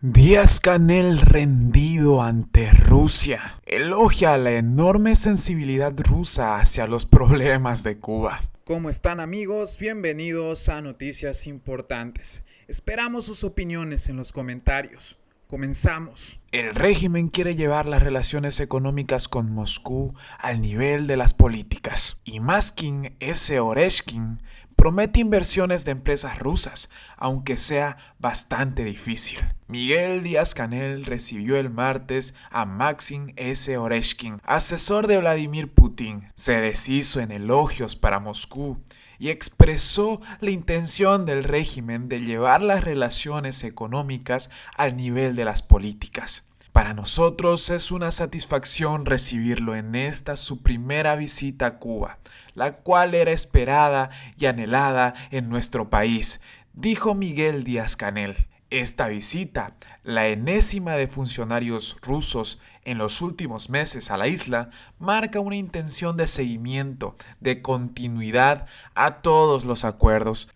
Díaz-Canel rendido ante Rusia. Elogia la enorme sensibilidad rusa hacia los problemas de Cuba. ¿Cómo están, amigos? Bienvenidos a Noticias Importantes. Esperamos sus opiniones en los comentarios. Comenzamos. El régimen quiere llevar las relaciones económicas con Moscú al nivel de las políticas. Y Maskin S. Oreshkin promete inversiones de empresas rusas, aunque sea bastante difícil. Miguel Díaz-Canel recibió el martes a Maxim S. Oreshkin, asesor de Vladimir Putin. Se deshizo en elogios para Moscú y expresó la intención del régimen de llevar las relaciones económicas al nivel de las políticas. Para nosotros es una satisfacción recibirlo en esta su primera visita a Cuba, la cual era esperada y anhelada en nuestro país, dijo Miguel Díaz-Canel. Esta visita, la enésima de funcionarios rusos en los últimos meses a la isla, marca una intención de seguimiento, de continuidad a todos los acuerdos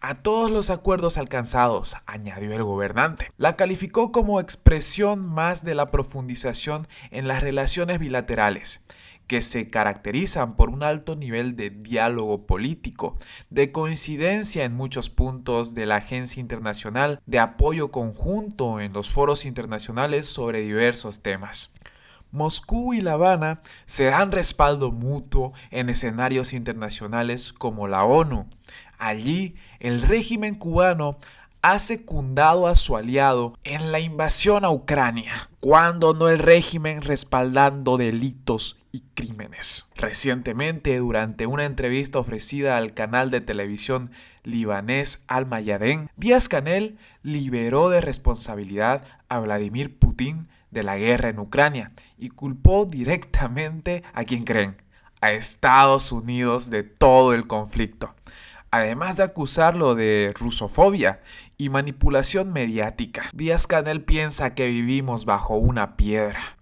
alcanzados, añadió el gobernante. La calificó como expresión más de la profundización en las relaciones bilaterales, que se caracterizan por un alto nivel de diálogo político, de coincidencia en muchos puntos de la Agencia Internacional, de apoyo conjunto en los foros internacionales sobre diversos temas. Moscú y La Habana se dan respaldo mutuo en escenarios internacionales como la ONU. Allí, el régimen cubano ha secundado a su aliado en la invasión a Ucrania, cuando no el régimen respaldando delitos y crímenes. Recientemente, durante una entrevista ofrecida al canal de televisión libanés Al Mayadeen, Díaz-Canel liberó de responsabilidad a Vladimir Putin de la guerra en Ucrania y culpó directamente a quien creen, a Estados Unidos de todo el conflicto. Además de acusarlo de rusofobia y manipulación mediática, Díaz-Canel piensa que vivimos bajo una piedra.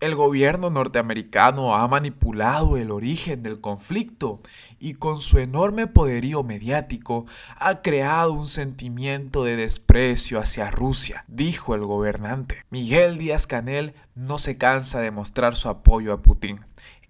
El gobierno norteamericano ha manipulado el origen del conflicto y con su enorme poderío mediático ha creado un sentimiento de desprecio hacia Rusia, dijo el gobernante. Miguel Díaz-Canel no se cansa de mostrar su apoyo a Putin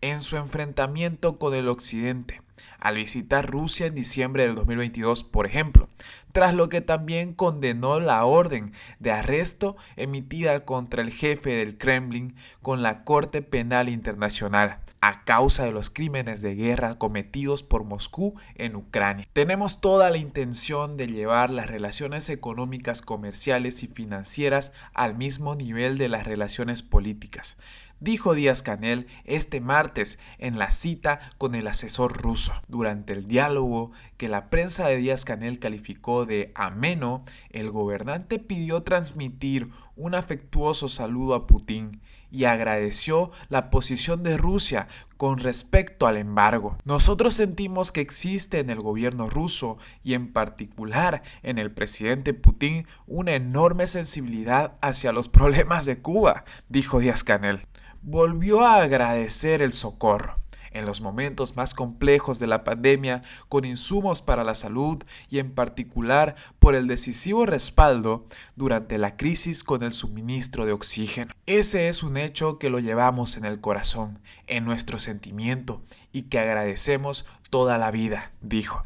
en su enfrentamiento con el occidente, al visitar Rusia en diciembre del 2022, por ejemplo, tras lo que también condenó la orden de arresto emitida contra el jefe del Kremlin con la Corte Penal Internacional a causa de los crímenes de guerra cometidos por Moscú en Ucrania. Tenemos toda la intención de llevar las relaciones económicas, comerciales y financieras al mismo nivel de las relaciones políticas, dijo Díaz-Canel este martes en la cita con el asesor ruso. Durante el diálogo que la prensa de Díaz-Canel calificó de ameno, el gobernante pidió transmitir un afectuoso saludo a Putin y agradeció la posición de Rusia con respecto al embargo. Nosotros sentimos que existe en el gobierno ruso y en particular en el presidente Putin una enorme sensibilidad hacia los problemas de Cuba, dijo Díaz-Canel. Volvió a agradecer el socorro en los momentos más complejos de la pandemia con insumos para la salud y en particular por el decisivo respaldo durante la crisis con el suministro de oxígeno. Ese es un hecho que lo llevamos en el corazón, en nuestro sentimiento y que agradecemos toda la vida, dijo.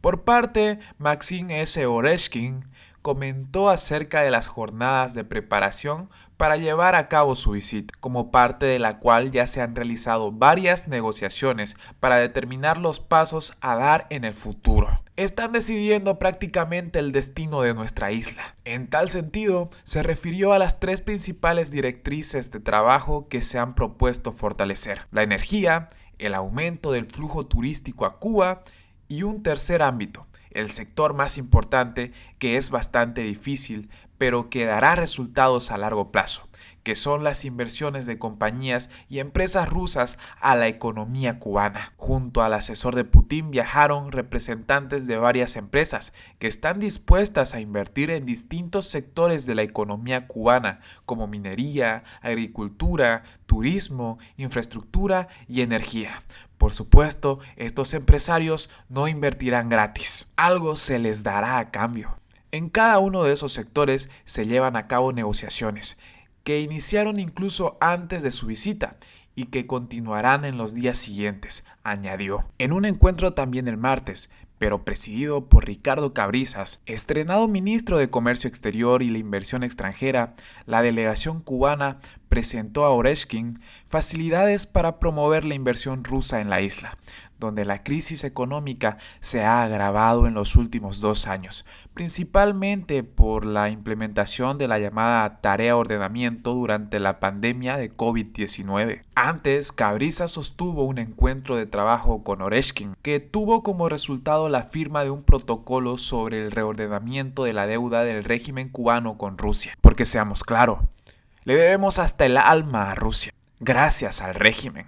Por parte, Maxim S. Oreshkin comentó acerca de las jornadas de preparación para llevar a cabo su visita, como parte de la cual ya se han realizado varias negociaciones para determinar los pasos a dar en el futuro. Están decidiendo prácticamente el destino de nuestra isla. En tal sentido, se refirió a las tres principales directrices de trabajo que se han propuesto fortalecer: la energía, el aumento del flujo turístico a Cuba y un tercer ámbito, el sector más importante, que es bastante difícil, pero que dará resultados a largo plazo, que son las inversiones de compañías y empresas rusas a la economía cubana. Junto al asesor de Putin viajaron representantes de varias empresas que están dispuestas a invertir en distintos sectores de la economía cubana, como minería, agricultura, turismo, infraestructura y energía. Por supuesto, estos empresarios no invertirán gratis. Algo se les dará a cambio. En cada uno de esos sectores se llevan a cabo negociaciones, que iniciaron incluso antes de su visita y que continuarán en los días siguientes, añadió. En un encuentro también el martes, pero presidido por Ricardo Cabrizas, estrenado ministro de Comercio Exterior y la Inversión Extranjera, la delegación cubana presentó a Oreshkin facilidades para promover la inversión rusa en la isla, donde la crisis económica se ha agravado en los últimos 2 años, principalmente por la implementación de la llamada tarea ordenamiento durante la pandemia de COVID-19. Antes, Cabrizas sostuvo un encuentro de trabajo con Oreshkin, que tuvo como resultado la firma de un protocolo sobre el reordenamiento de la deuda del régimen cubano con Rusia. Porque seamos claros, le debemos hasta el alma a Rusia, gracias al régimen.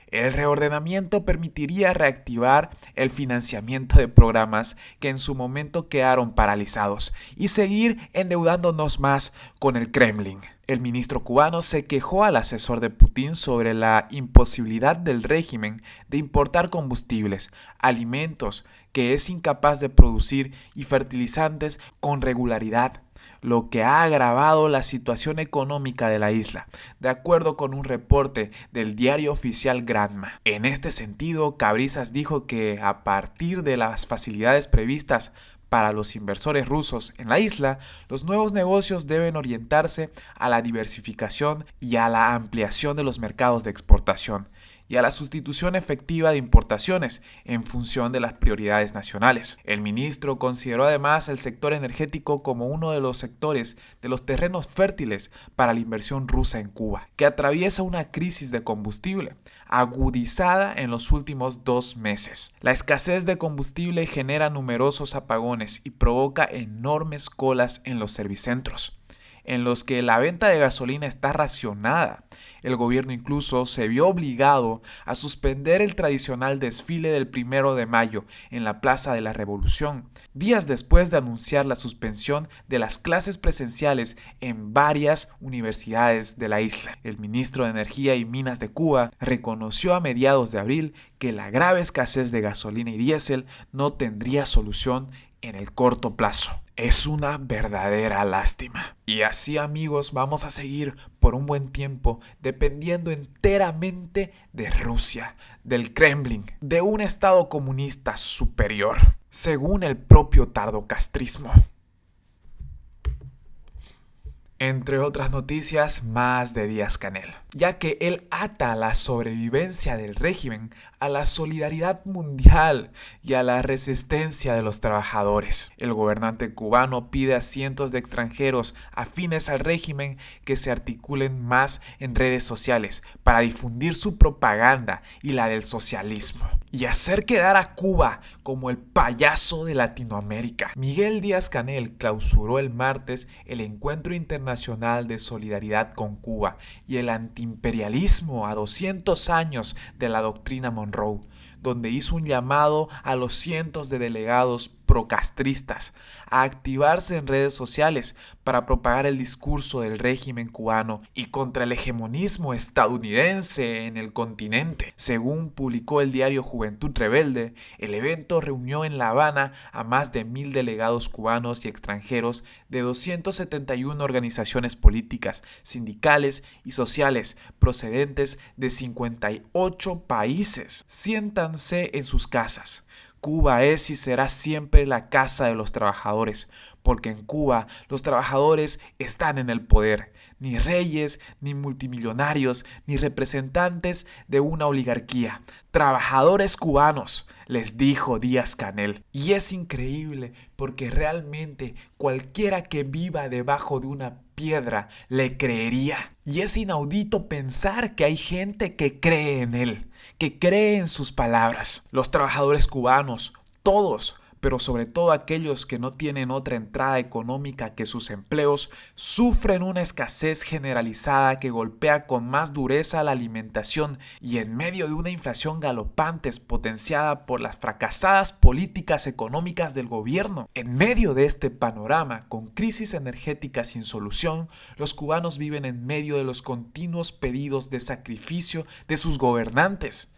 El reordenamiento permitiría reactivar el financiamiento de programas que en su momento quedaron paralizados y seguir endeudándonos más con el Kremlin. El ministro cubano se quejó al asesor de Putin sobre la imposibilidad del régimen de importar combustibles, alimentos que es incapaz de producir y fertilizantes con regularidad, lo que ha agravado la situación económica de la isla, de acuerdo con un reporte del diario oficial Granma. En este sentido, Cabrizas dijo que a partir de las facilidades previstas para los inversores rusos en la isla, los nuevos negocios deben orientarse a la diversificación y a la ampliación de los mercados de exportación, y a la sustitución efectiva de importaciones en función de las prioridades nacionales. El ministro consideró además el sector energético como uno de los sectores de los terrenos fértiles para la inversión rusa en Cuba, que atraviesa una crisis de combustible agudizada en los últimos 2 meses. La escasez de combustible genera numerosos apagones y provoca enormes colas en los servicentros, en los que la venta de gasolina está racionada. El gobierno incluso se vio obligado a suspender el tradicional desfile del 1 de mayo en la Plaza de la Revolución, días después de anunciar la suspensión de las clases presenciales en varias universidades de la isla. El ministro de Energía y Minas de Cuba reconoció a mediados de abril que la grave escasez de gasolina y diésel no tendría solución en el corto plazo. Es una verdadera lástima. Y así, amigos, vamos a seguir por un buen tiempo dependiendo enteramente de Rusia, del Kremlin, de un Estado comunista superior, según el propio tardocastrismo. Entre otras noticias más de Díaz-Canel, ya que él ata la sobrevivencia del régimen a la solidaridad mundial y a la resistencia de los trabajadores. El gobernante cubano pide a cientos de extranjeros afines al régimen que se articulen más en redes sociales para difundir su propaganda y la del socialismo, y hacer quedar a Cuba como el payaso de Latinoamérica. Miguel Díaz-Canel clausuró el martes el Encuentro Internacional de Solidaridad con Cuba y el antiimperialismo a 200 años de la doctrina Monroe, donde hizo un llamado a los cientos de delegados procastristas a activarse en redes sociales para propagar el discurso del régimen cubano y contra el hegemonismo estadounidense en el continente. Según publicó el diario Juventud Rebelde, el evento reunió en La Habana a más de 1,000 delegados cubanos y extranjeros de 271 organizaciones políticas, sindicales y sociales procedentes de 58 países. Siéntanse en sus casas. Cuba es y será siempre la casa de los trabajadores, porque en Cuba los trabajadores están en el poder. Ni reyes, ni multimillonarios, ni representantes de una oligarquía. Trabajadores cubanos, les dijo Díaz-Canel. Y es increíble porque realmente cualquiera que viva debajo de una piedra le creería. Y es inaudito pensar que hay gente que cree en él, que cree en sus palabras. Los trabajadores cubanos, todos, pero sobre todo aquellos que no tienen otra entrada económica que sus empleos, sufren una escasez generalizada que golpea con más dureza la alimentación, y en medio de una inflación galopante potenciada por las fracasadas políticas económicas del gobierno. En medio de este panorama, con crisis energética sin solución, los cubanos viven en medio de los continuos pedidos de sacrificio de sus gobernantes.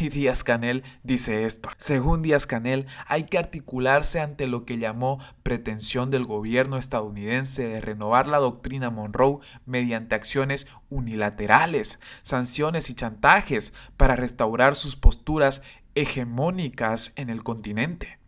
Y Díaz-Canel dice esto. Según Díaz-Canel, hay que articularse ante lo que llamó pretensión del gobierno estadounidense de renovar la doctrina Monroe mediante acciones unilaterales, sanciones y chantajes para restaurar sus posturas hegemónicas en el continente.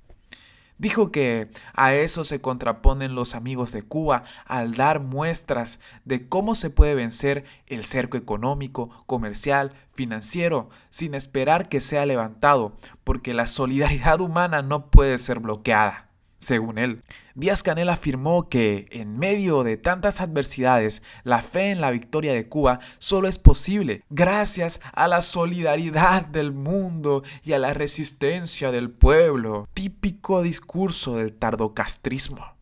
Dijo que a eso se contraponen los amigos de Cuba al dar muestras de cómo se puede vencer el cerco económico, comercial, financiero, sin esperar que sea levantado, porque la solidaridad humana no puede ser bloqueada. Según él, Díaz-Canel afirmó que, en medio de tantas adversidades, la fe en la victoria de Cuba solo es posible gracias a la solidaridad del mundo y a la resistencia del pueblo. Típico discurso del tardocastrismo.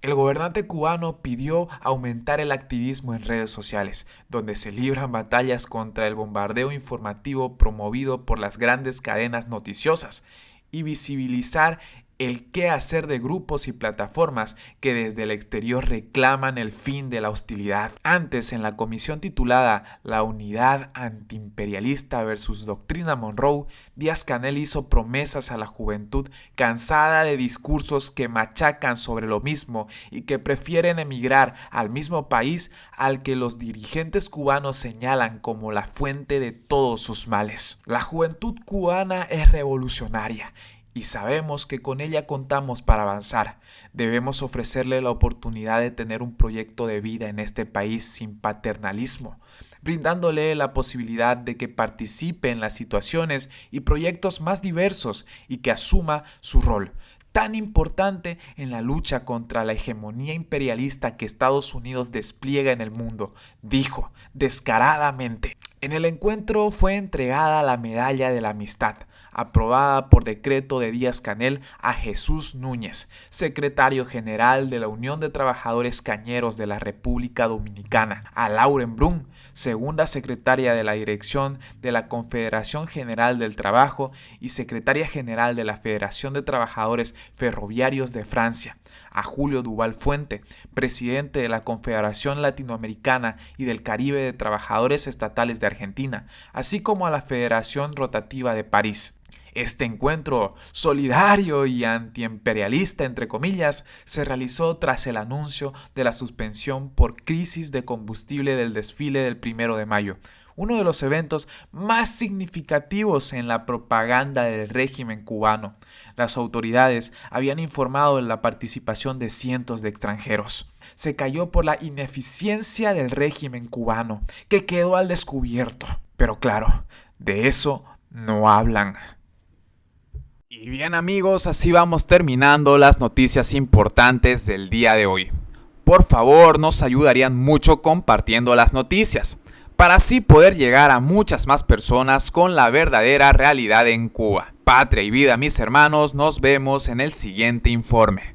El gobernante cubano pidió aumentar el activismo en redes sociales, donde se libran batallas contra el bombardeo informativo promovido por las grandes cadenas noticiosas, y visibilizar el qué hacer de grupos y plataformas que desde el exterior reclaman el fin de la hostilidad. Antes, en la comisión titulada La Unidad Antiimperialista versus Doctrina Monroe, Díaz-Canel hizo promesas a la juventud cansada de discursos que machacan sobre lo mismo y que prefieren emigrar al mismo país al que los dirigentes cubanos señalan como la fuente de todos sus males. La juventud cubana es revolucionaria y sabemos que con ella contamos para avanzar. Debemos ofrecerle la oportunidad de tener un proyecto de vida en este país sin paternalismo, brindándole la posibilidad de que participe en las situaciones y proyectos más diversos y que asuma su rol tan importante en la lucha contra la hegemonía imperialista que Estados Unidos despliega en el mundo, dijo descaradamente. En el encuentro fue entregada la Medalla de la Amistad, aprobada por decreto de Díaz-Canel, a Jesús Núñez, secretario general de la Unión de Trabajadores Cañeros de la República Dominicana, a Lauren Brun, segunda secretaria de la Dirección de la Confederación General del Trabajo y secretaria general de la Federación de Trabajadores Ferroviarios de Francia, a Julio Duval Fuente, presidente de la Confederación Latinoamericana y del Caribe de Trabajadores Estatales de Argentina, así como a la Federación Rotativa de París. Este encuentro solidario y antiimperialista, entre comillas, se realizó tras el anuncio de la suspensión por crisis de combustible del desfile del 1 de mayo, uno de los eventos más significativos en la propaganda del régimen cubano. Las autoridades habían informado de la participación de cientos de extranjeros. Se cayó por la ineficiencia del régimen cubano, que quedó al descubierto. Pero claro, de eso no hablan. Y bien amigos, así vamos terminando las noticias importantes del día de hoy. Por favor, nos ayudarían mucho compartiendo las noticias, para así poder llegar a muchas más personas con la verdadera realidad en Cuba. Patria y vida, mis hermanos, nos vemos en el siguiente informe.